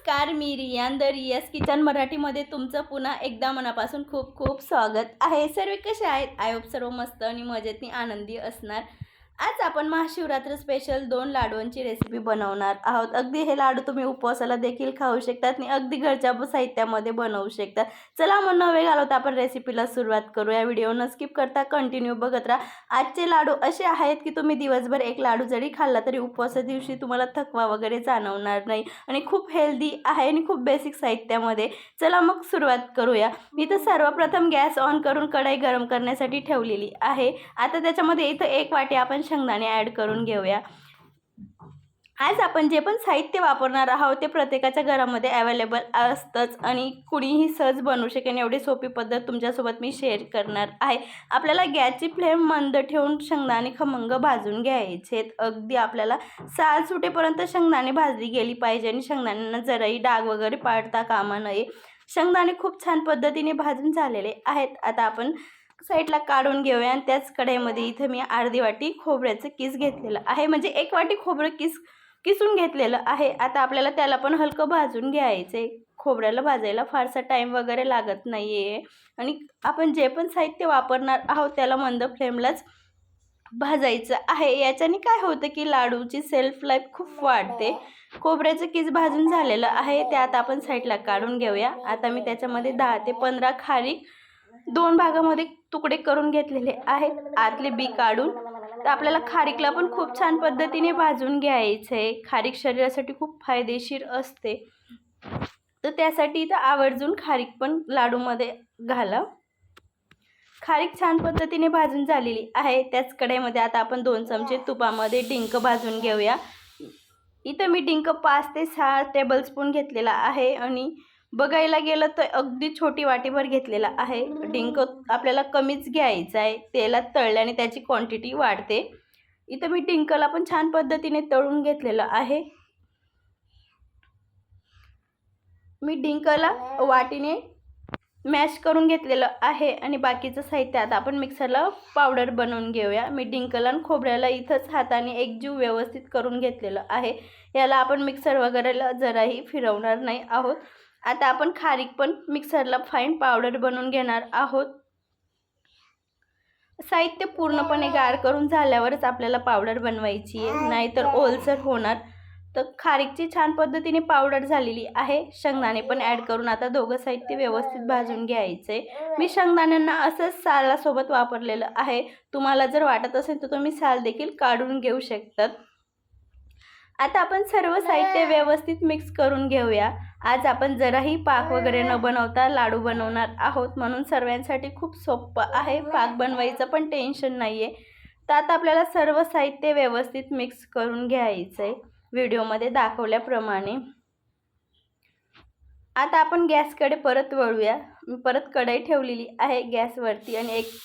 नमस्कार, मी रियान द रियाज किचन मराठीमध्ये तुमचं पुन्हा एकदा मनापासून खूप खूप स्वागत आहे. सर्व कसे आहेत? आय होप सर्व मस्त आणि मजेतनी आनंदी असणार. आज आपण महाशिवरात्र स्पेशल 2 लाडूंची रेसिपी बनवणार आहोत. अगदी हे लाडू तुम्ही उपवासाला देखील खाऊ शकतात आणि अगदी घरच्या साहित्यामध्ये बनवू शकतात. चला मग न वेळ घालवता आपण रेसिपीला सुरुवात करूया. व्हिडिओ न स्किप करता कंटिन्यू बघत राहा. आजचे लाडू असे आहेत की तुम्ही दिवसभर एक लाडू जरी खाल्ला तरी उपवासा दिवशी तुम्हाला थकवा वगैरे जाणवणार नाही आणि खूप हेल्दी आहे आणि खूप बेसिक साहित्यामध्ये. चला मग सुरुवात करूया. मी तर सर्वप्रथम गॅस ऑन करून कढई गरम करण्यासाठी ठेवलेली आहे. आता त्याच्यामध्ये इथं 1 वाटी आपण शेंगदाणे ॲड करून घेऊया. आज आपण जे पण साहित्य वापरणार आहोत ते प्रत्येकाच्या घरामध्ये अवेलेबल असतंच आणि कुणीही सहज बनवू शकेल एवढी सोपी पद्धत तुमच्यासोबत मी शेअर करणार आहे. आपल्याला गॅसची फ्लेम मंद ठेवून शेंगदाणे खमंग भाजून घ्यायचेत. अगदी आपल्याला साल सुटेपर्यंत शेंगदाणे भाजली गेली पाहिजे आणि शेंगदाण्यांना जराही डाग वगैरे पाडता कामा नये. शेंगदाणे खूप छान पद्धतीने भाजून झालेले आहेत. आता आपण साईडला काढून घेऊया आणि त्याच कढईमध्ये इथं मी अर्धी वाटी खोबऱ्याचं किस घेतलेलं आहे. म्हणजे 1 वाटी खोबरं किसून घेतलेलं आहे. आता आपल्याला त्याला पण हलकं भाजून घ्यायचं. खोबऱ्याला भाजायला फारसा टाईम वगैरे लागत नाही आहे आणि आपण जे पण साहित्य वापरणार आहोत त्याला मंद फ्लेमलाच भाजायचं आहे. याच्याने काय होतं की लाडूची सेल्फ लाईफ खूप वाढते. खोबऱ्याचं किस भाजून झालेलं आहे ते आता आपण साईडला काढून घेऊया. आता मी त्याच्यामध्ये 10 ते 15 खारीक 2 भागामध्ये तुकडे करून घेतलेले आहेत. आतले बी काढून तर आपल्याला खारीकला पण खूप छान पद्धतीने भाजून घ्यायचं आहे. खारीक शरीरासाठी खूप फायदेशीर असते, तर त्यासाठी इथं आवर्जून खारीक पण लाडूमध्ये घाला. खारीक छान पद्धतीने भाजून झालेली आहे. त्याच कढईमध्ये आता आपण 2 चमचे तुपामध्ये डिंक भाजून घेऊया. इथं मी डिंक 5 ते 6 टेबलस्पून घेतलेला आहे आणि बघायला गेलं तर अगदी छोटी वाटीभर घेतलेला आहे. डिंक आपल्याला कमीच घ्यायचा आहे. तेलात तळल्याने त्याची क्वांटिटी वाढते. इथं मी डिंकला पण छान पद्धतीने तळून घेतलेलं आहे. मी डिंकला वाटीने मॅश करून घेतलेलं आहे आणि बाकीचं साहित्य आता आपण मिक्सरला पावडर बनवून घेऊया. मी डिंकला आणि खोबऱ्याला इथंच हाताने एकजीव व्यवस्थित करून घेतलेलं आहे. याला आपण मिक्सर वगैरेला जराही फिरवणार नाही आहोत. आता आपण खारीक पण मिक्सरला फाईन पावडर बनवून घेणार आहोत. साहित्य पूर्णपणे गार करून झाल्यावरच आपल्याला पावडर बनवायची आहे, नाहीतर ओलसर होणार. तर खारीकची छान पद्धतीने पावडर झालेली आहे. शेंगदाणे पण ॲड करून आता दोघं साहित्य व्यवस्थित भाजून घ्यायचे. मी शेंगदाण्यांना असंच सालासोबत वापरलेलं आहे. तुम्हाला जर वाटत असेल तर तुम्ही साल देखील काढून घेऊ शकतात. आता आपण सर्व साहित्य व्यवस्थित मिक्स करून घेऊया. आज आपण जराही पाक वगैरे न बनवता लाडू बनवणार आहोत, म्हणून सर्वांसाठी खूप सोपं आहे. पाक बनवायचं पण टेन्शन नाही आहे. तर आता आपल्याला सर्व साहित्य व्यवस्थित मिक्स करून घ्यायचं आहे व्हिडिओमध्ये दाखवल्याप्रमाणे. आता आपण गॅसकडे परत वळूया. मी परत कढई ठेवलेली आहे गॅसवरती आणि 1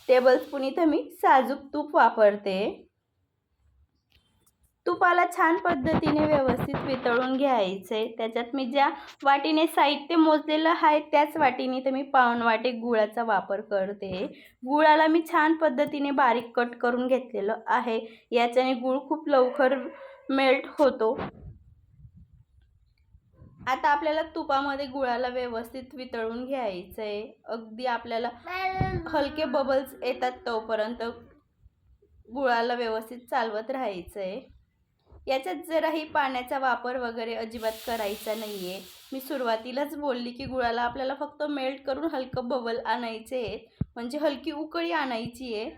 टेबलस्पून इथं मी साजूक तूप वापरते. तुपाला छान पद्धतीने व्यवस्थित वितळून घ्यायचं आहे. त्याच्यात मी ज्या वाटीने साहित्य मोजलेलं आहे त्याच वाटीने तर मी पाऊण वाटी गुळाचा वापर करते. गुळाला मी छान पद्धतीने बारीक कट करून घेतलेलं आहे. याच्याने गुळ खूप लवकर मेल्ट होतो. आता आपल्याला तुपामध्ये गुळाला व्यवस्थित वितळून घ्यायचं आहे. अगदी आपल्याला हलके बबल्स येतात तोपर्यंत गुळाला व्यवस्थित चालवत राहायचं आहे. याच्यात जराही पाण्याचा वापर वगैरे अजिबात करायचा नाही आहे. मी सुरुवातीलाच बोलली की गुळाला आपल्याला फक्त मेल्ट करून हलकं बबल आणायचे आहेत, म्हणजे हलकी उकळी आणायची आहे.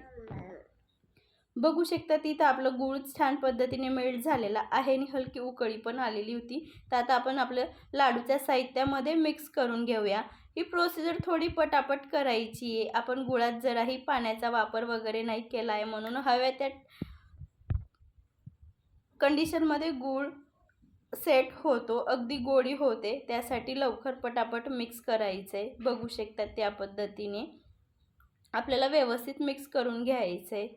बघू शकता तिथं आपलं गूळ छान पद्धतीने मेल्ट झालेला आहे आणि हलकी उकळी पण आलेली होती. तर आता आपण आपलं लाडूच्या साहित्यामध्ये मिक्स करून घेऊया. ही प्रोसिजर थोडी पटापट करायची आहे. आपण गुळात जराही पाण्याचा वापर वगैरे नाही केला आहे, म्हणून हव्या त्या कंडिशनमध्ये गूळ सेट होतो, अगदी गोडी होते. त्यासाठी लवकर पटापट मिक्स करायचं आहे. बघू शकता त्या पद्धतीने आपल्याला व्यवस्थित मिक्स करून घ्यायचं आहे.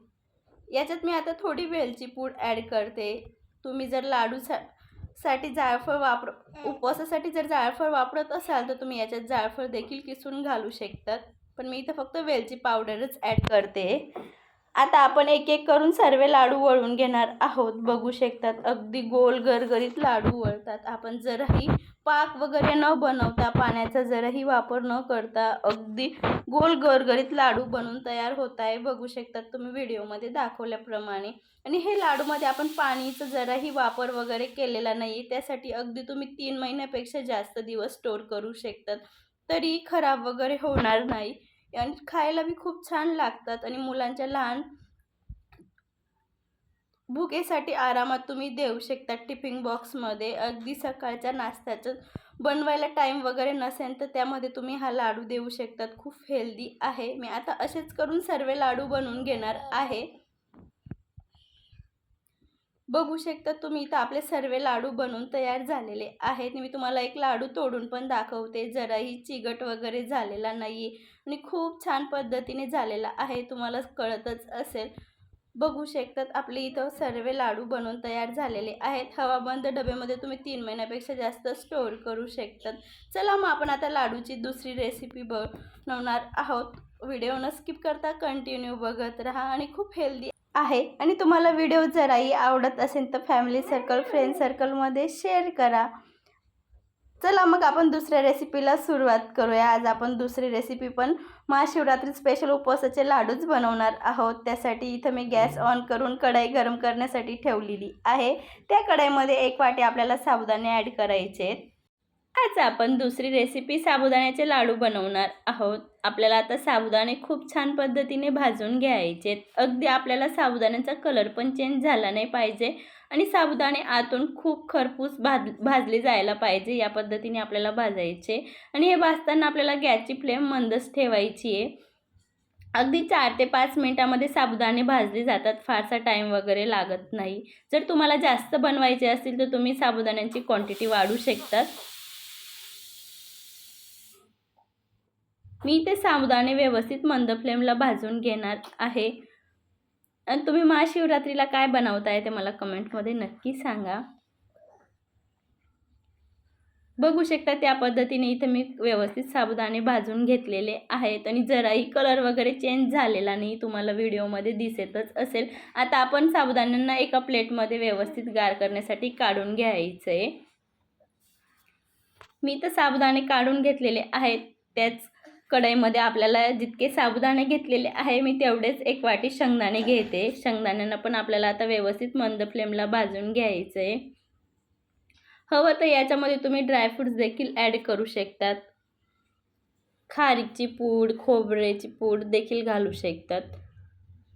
याच्यात मी आता थोडी वेलची पूड ॲड करते. तुम्ही जर साठी जायफळ उपवासासाठी जर जायफळ वापरत असाल तर तुम्ही याच्यात जायफळ देखील किसून घालू शकतात, पण मी इथं फक्त वेलची पावडरच ॲड करते. आता आपण एक एक करून सर्व लाडू वळून घेणार आहोत. बघू शकतात अगदी गोल गरगरीत लाडू वळतात. आपण जराही पाक वगैरे न बनवता, पाण्याचा जराही वापर न करता अगदी गोल गरगरीत लाडू बनून तयार होत आहे. बघू शकतात तुम्ही व्हिडिओमध्ये दाखवल्याप्रमाणे. आणि हे लाडूमध्ये आपण पाणीचा जराही वापर वगैरे केलेला नाही. त्यासाठी अगदी तुम्ही 3 महिन्यापेक्षा जास्त दिवस स्टोर करू शकतात, तरी खराब वगैरे होणार नाही. आणि खायला बी खूप छान लागतात. आणि मुलांच्या लहान भुकेसाठी आरामात तुम्ही देऊ शकता टिफिन बॉक्समध्ये. अगदी सकाळच्या नाश्त्याचं बनवायला टाईम वगैरे नसेल तर त्यामध्ये तुम्ही हा लाडू देऊ शकतात. खूप हेल्दी आहे. मी आता असेच करून सर्व लाडू बनवून घेणार आहे. बघू शकता तुम्ही इथं आपले सर्व लाडू बनवून तयार झालेले आहेत. मी तुम्हाला एक लाडू तोडून पण दाखवते. जराही चिकट वगैरे झालेला नाही आणि खूप छान पद्धतीने झालेला आहे. तुम्हाला कळतच असेल. बघू शकतात आपले इथं सर्व लाडू बनवून तयार झालेले आहेत. हवाबंद डब्यामध्ये तुम्ही 3 महिन्यापेक्षा जास्त स्टोअर करू शकतात. चला मग आपण आता लाडूची दुसरी रेसिपी बनवणार आहोत. व्हिडिओ न स्किप करता कंटिन्यू बघत राहा. आणि खूप हेल्दी आहे. आणि तुम्हाला व्हिडिओ जराही आवडत असेल तर फॅमिली सर्कल, फ्रेंड सर्कलमध्ये शेअर करा. चला मग आपण दुसऱ्या रेसिपीला सुरुवात करूया. आज आपण दुसरी रेसिपी पण महाशिवरात्री स्पेशल उपवासाचे लाडूच बनवणार आहोत. त्यासाठी इथं मी गॅस ऑन करून कढई गरम करण्यासाठी ठेवलेली आहे. त्या कढईमध्ये 1 वाटी आपल्याला साबुदाणे ॲड करायचे. आज आपण दुसरी रेसिपी साबुदाण्याचे लाडू बनवणार आहोत. आपल्याला आता साबुदाणे खूप छान पद्धतीने भाजून घ्यायचे. अगदी आपल्याला साबुदाण्याचा कलर पण चेंज झाला नाही पाहिजे आणि साबुदाणे आतून खूप खरपूस भाजले जायला पाहिजे. या पद्धतीने आपल्याला भाजायचे. आणि हे भाजताना आपल्याला गॅसची फ्लेम मंदच ठेवायची आहे. अगदी 4 ते 5 मिनिटामध्ये साबुदाणे भाजले जातात. फारसा टाईम वगैरे लागत नाही. जर तुम्हाला जास्त बनवायचे असतील तर तुम्ही साबुदाण्यांची क्वांटिटी वाढवू शकतात. मी ते साबुदाणे व्यवस्थित मंद फ्लेमला भाजून घेणार आहे. आणि तुम्ही महाशिवरात्रीला काय बनवताय ते मला कमेंटमध्ये नक्की सांगा. बघू शकता त्या पद्धतीने इथे मी व्यवस्थित साबुदाणे भाजून घेतलेले आहेत. आणि जराही कलर वगैरे चेंज झालेला नाही, तुम्हाला व्हिडिओमध्ये दिसतच असेल. आता आपण साबुदाण्यांना एका प्लेटमध्ये व्यवस्थित गार करण्यासाठी काढून घ्यायचं आहे. मी तर साबुदाणे काढून घेतलेले आहेत. त्याच कढईमध्ये आपल्याला जितके साबुदाणे घेतलेले आहे मी तेवढेच 1 वाटी शेंगदाणे घेते. शेंगदाण्यांना पण आपल्याला आता व्यवस्थित मंद फ्लेमला भाजून घ्यायचं आहे. हवं तर याच्यामध्ये तुम्ही ड्रायफ्रूट्स देखील ॲड करू शकतात. खारीची पूड, खोबऱ्याची पूड देखील घालू शकतात.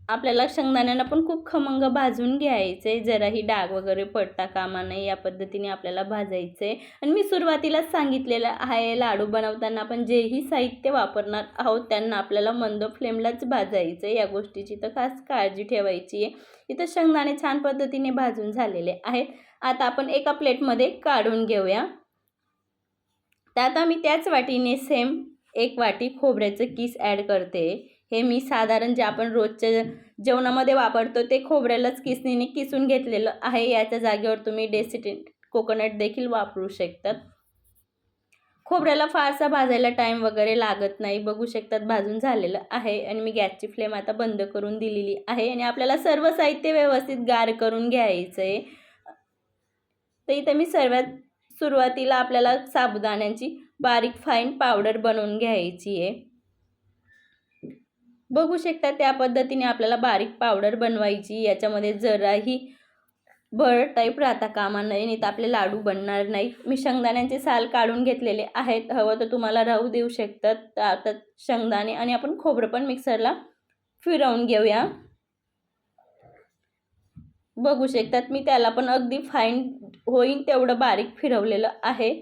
आपल्याला शेंगदाण्यांना पण खूप खमंग भाजून घ्यायचे. जराही डाग वगैरे पडता कामा नये या पद्धतीने आपल्याला भाजायचे. आणि मी सुरुवातीलाच सांगितलेलं आहे लाडू बनवताना आपण जेही साहित्य वापरणार आहोत त्यांना आपल्याला मंद फ्लेमलाच भाजायचं. या गोष्टीची तर खास काळजी ठेवायची आहे. इथं शेंगदाणे छान पद्धतीने भाजून झालेले आहेत. आता आपण एका प्लेटमध्ये काढून घेऊया. त्यात मी त्याच वाटीने सेम 1 वाटी खोबऱ्याचं किस ॲड करते. हे मी साधारण जे आपण रोजच्या जेवणामध्ये वापरतो ते खोबऱ्यालाच किसणीने किसून घेतलेलं आहे. याच्या जागेवर तुम्ही डेसिकेटेड कोकोनट देखील वापरू शकतात. खोबऱ्याला फारसा भाजायला टाईम वगैरे लागत नाही. बघू शकतात भाजून झालेलं आहे. आणि मी गॅसची फ्लेम आता बंद करून दिलेली आहे. आणि आपल्याला सर्व साहित्य व्यवस्थित गार करून घ्यायचं आहे. तर इथे मी सर्वात सुरुवातीला आपल्याला साबुदाण्यांची बारीक फाईन पावडर बनवून घ्यायची आहे. बघू शकता त्या पद्धतीने आपल्याला बारीक पावडर बनवायची. याच्यामध्ये जराही भर टाईप राहता कामा नये, नाही तर आपले लाडू बनणार नाही. मी शेंगदाण्यांचे साल काढून घेतलेले आहेत. हवं तर तुम्हाला राहू देऊ शकतात. तर आता शेंगदाणे आणि आपण खोबरं पण मिक्सरला फिरवून घेऊया. बघू शकतात मी त्याला पण अगदी फाईन होईल तेवढं बारीक फिरवलेलं आहे.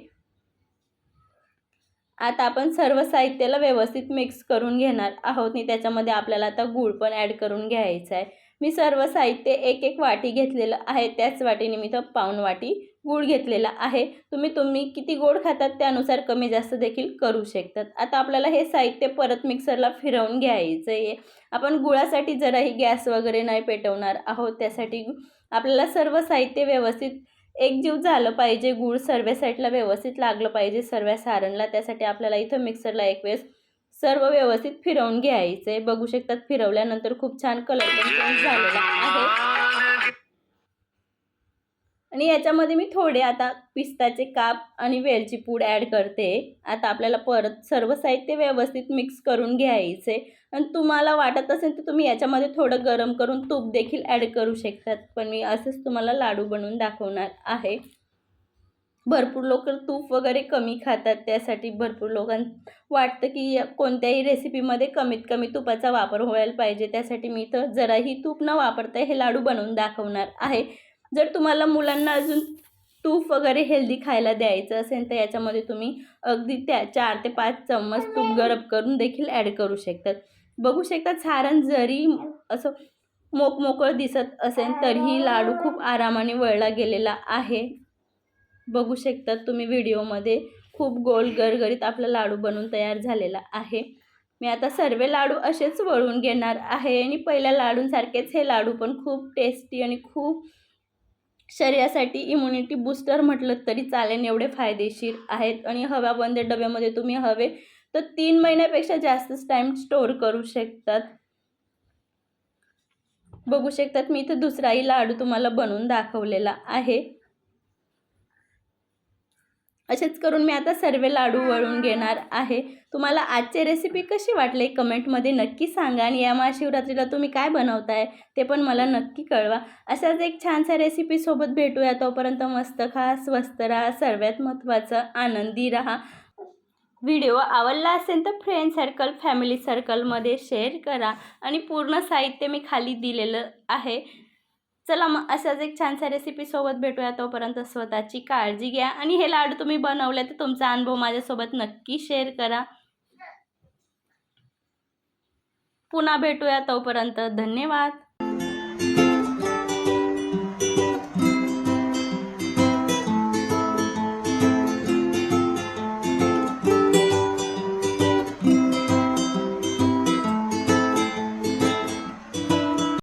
आता आपण सर्व साहित्याला व्यवस्थित मिक्स करून घेणार आहोत. आणि त्याच्यामध्ये आपल्याला आता गूळ पण ॲड करून घ्यायचा आहे. मी सर्व साहित्य 1 वाटी घेतलेलं आहे. त्याच वाटीने मी तर पाऊण वाटी गूळ घेतलेला आहे. तुम्ही किती गोड खातात त्यानुसार कमी जास्त देखील करू शकतात. आता आपल्याला हे साहित्य परत मिक्सरला फिरवून घ्यायचं आहे. आपण गुळासाठी जराही गॅस वगैरे नाही पेटवणार आहोत. त्यासाठी आपल्याला सर्व साहित्य व्यवस्थित एकजीव झालं पाहिजे. गूळ सर्व साईडला व्यवस्थित लागलं पाहिजे सर्व सारणला. त्यासाठी आपल्याला इथं मिक्सरला एक वेळेस सर्व व्यवस्थित फिरवून घ्यायचे. बघू शकतात फिरवल्यानंतर खूप छान कलर पण चेंज झालेला आहे. आणि याच्यामध्ये मी थोडे आता पिस्ताचे काप आणि वेलची पूड ॲड करते. आता आपल्याला परत सर्व साहित्य व्यवस्थित मिक्स करून घ्यायचे. आणि तुम्हाला वाटत असेल तर तुम्ही याच्यामध्ये थोडं गरम करून तूप देखील ॲड करू शकतात. पण मी असेच तुम्हाला लाडू बनवून दाखवणार आहे. भरपूर लोक तूप वगैरे कमी खातात, त्यासाठी भरपूर लोकांना वाटतं की कोणत्याही रेसिपीमध्ये कमीत कमी तुपाचा वापर व्हायला पाहिजे. त्यासाठी मी तर जराही तूप न वापरता हे लाडू बनवून दाखवणार आहे. जर तुम्हाला मुलांना अजून तूप वगैरे हेल्दी खायला द्यायचं असेल तर याच्यामध्ये तुम्ही अगदी 4 ते 5 चम्मच तूप गरम करून देखील ॲड करू शकतात. बघू शकता सारण जरी असं मोकळं दिसत असेल तरीही लाडू खूप आरामाने वळला गेलेला आहे. बघू शकता तुम्ही व्हिडिओमध्ये खूप गोल गरगरीत आपला लाडू बनवून तयार झालेला आहे. मी आता सर्व लाडू असेच वळून घेणार आहे आणि पहिल्या लाडूंसारखेच हे लाडू पण खूप टेस्टी आणि खूप शरीरासाठी इम्युनिटी बूस्टर म्हटलं तरी चालेल एवढे फायदेशीर आहेत. आणि हवाबंद डब्यामध्ये तुम्ही हवे तर 3 महिन्यापेक्षा जास्तच टाईम स्टोअर करू शकतात. बघू शकतात मी इथं दुसराही लाडू तुम्हाला बनवून दाखवलेला आहे. असेच करून मी आता सर्व लाडू वळून घेणार आहे. तुम्हाला आजची रेसिपी कशी वाटली कमेंटमध्ये नक्की सांगा. आणि या महाशिवरात्रीला तुम्ही काय बनवताय ते पण मला नक्की कळवा. अशाच एक छानशा रेसिपीसोबत भेटूया. तोपर्यंत मस्त खा, स्वस्त राहा, सर्वात महत्त्वाचं आनंदी राहा. व्हिडिओ आवडला असेल तर फ्रेंड सर्कल, फॅमिली सर्कलमध्ये शेअर करा. आणि पूर्ण साहित्य मी खाली दिलेलं आहे. चला मग अशाच एक छानशा रेसिपीसोबत भेटूया. तोपर्यंत स्वतःची काळजी घ्या. आणि हे लाडू तुम्ही बनवले तर तुमचा अनुभव माझ्यासोबत नक्की शेअर करा. पुन्हा भेटूया. तोपर्यंत धन्यवाद.